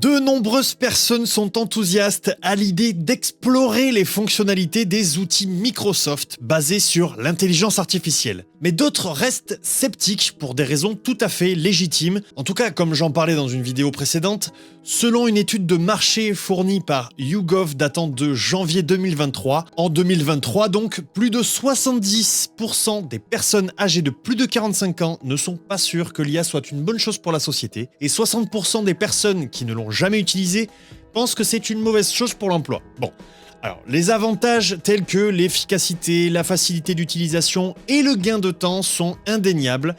De nombreuses personnes sont enthousiastes à l'idée d'explorer les fonctionnalités des outils Microsoft basés sur l'intelligence artificielle. Mais d'autres restent sceptiques pour des raisons tout à fait légitimes. En tout cas, comme j'en parlais dans une vidéo précédente, selon une étude de marché fournie par YouGov datant de janvier 2023, en 2023 donc, plus de 70% des personnes âgées de plus de 45 ans ne sont pas sûres que l'IA soit une bonne chose pour la société, et 60% des personnes qui ne l'ont jamais utilisé pensent que c'est une mauvaise chose pour l'emploi. Bon. Alors, les avantages tels que l'efficacité, la facilité d'utilisation et le gain de temps sont indéniables,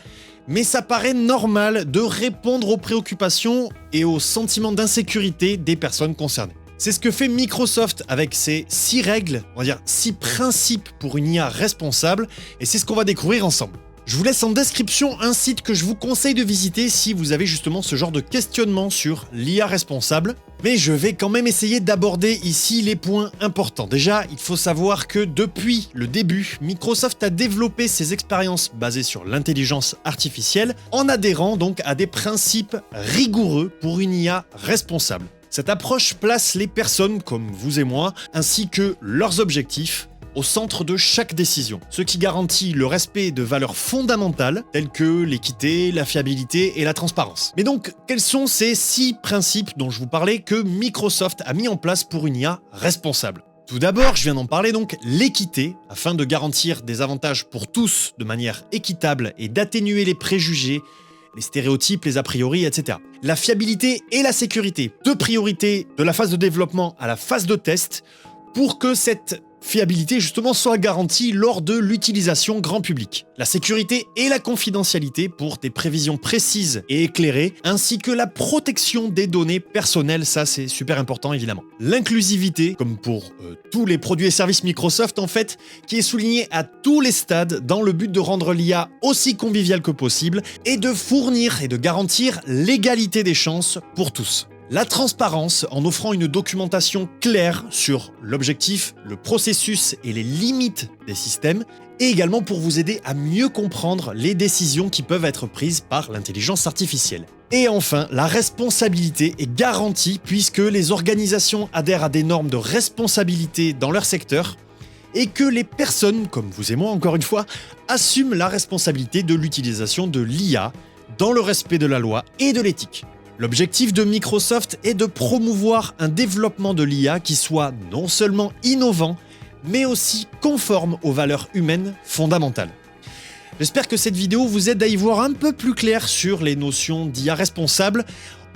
mais ça paraît normal de répondre aux préoccupations et aux sentiments d'insécurité des personnes concernées. C'est ce que fait Microsoft avec ses 6 règles, on va dire 6 principes pour une IA responsable, et c'est ce qu'on va découvrir ensemble. Je vous laisse en description un site que je vous conseille de visiter si vous avez justement ce genre de questionnement sur l'IA responsable. Mais je vais quand même essayer d'aborder ici les points importants. Déjà, il faut savoir que depuis le début, Microsoft a développé ses expériences basées sur l'intelligence artificielle en adhérant donc à des principes rigoureux pour une IA responsable. Cette approche place les personnes comme vous et moi, ainsi que leurs objectifs, au centre de chaque décision, ce qui garantit le respect de valeurs fondamentales telles que l'équité, la fiabilité et la transparence. Mais donc, quels sont ces 6 principes dont je vous parlais que Microsoft a mis en place pour une IA responsable ? Tout d'abord, je viens d'en parler donc, l'équité, afin de garantir des avantages pour tous de manière équitable et d'atténuer les préjugés, les stéréotypes, les a priori, etc. La fiabilité et la sécurité, 2 priorités de la phase de développement à la phase de test, pour que cette fiabilité justement soit garantie lors de l'utilisation grand public. La sécurité et la confidentialité pour des prévisions précises et éclairées, ainsi que la protection des données personnelles, ça c'est super important évidemment. L'inclusivité, comme pour tous les produits et services Microsoft en fait, qui est soulignée à tous les stades dans le but de rendre l'IA aussi conviviale que possible et de fournir et de garantir l'égalité des chances pour tous. La transparence en offrant une documentation claire sur l'objectif, le processus et les limites des systèmes, et également pour vous aider à mieux comprendre les décisions qui peuvent être prises par l'intelligence artificielle. Et enfin, la responsabilité est garantie puisque les organisations adhèrent à des normes de responsabilité dans leur secteur et que les personnes, comme vous et moi encore une fois, assument la responsabilité de l'utilisation de l'IA dans le respect de la loi et de l'éthique. L'objectif de Microsoft est de promouvoir un développement de l'IA qui soit non seulement innovant, mais aussi conforme aux valeurs humaines fondamentales. J'espère que cette vidéo vous aide à y voir un peu plus clair sur les notions d'IA responsable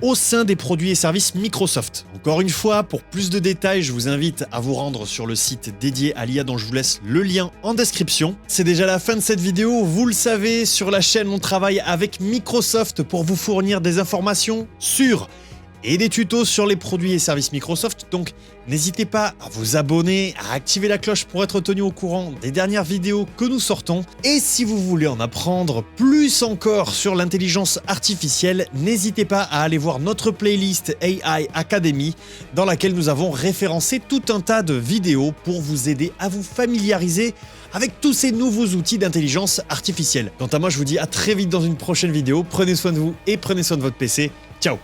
au sein des produits et services Microsoft. Encore une fois, pour plus de détails, je vous invite à vous rendre sur le site dédié à l'IA dont je vous laisse le lien en description. C'est déjà la fin de cette vidéo, vous le savez, sur la chaîne on travaille avec Microsoft pour vous fournir des informations sûres et des tutos sur les produits et services Microsoft, donc n'hésitez pas à vous abonner, à activer la cloche pour être tenu au courant des dernières vidéos que nous sortons. Et si vous voulez en apprendre plus encore sur l'intelligence artificielle, n'hésitez pas à aller voir notre playlist AI Academy, dans laquelle nous avons référencé tout un tas de vidéos pour vous aider à vous familiariser avec tous ces nouveaux outils d'intelligence artificielle. Quant à moi, je vous dis à très vite dans une prochaine vidéo, prenez soin de vous et prenez soin de votre PC. Ciao!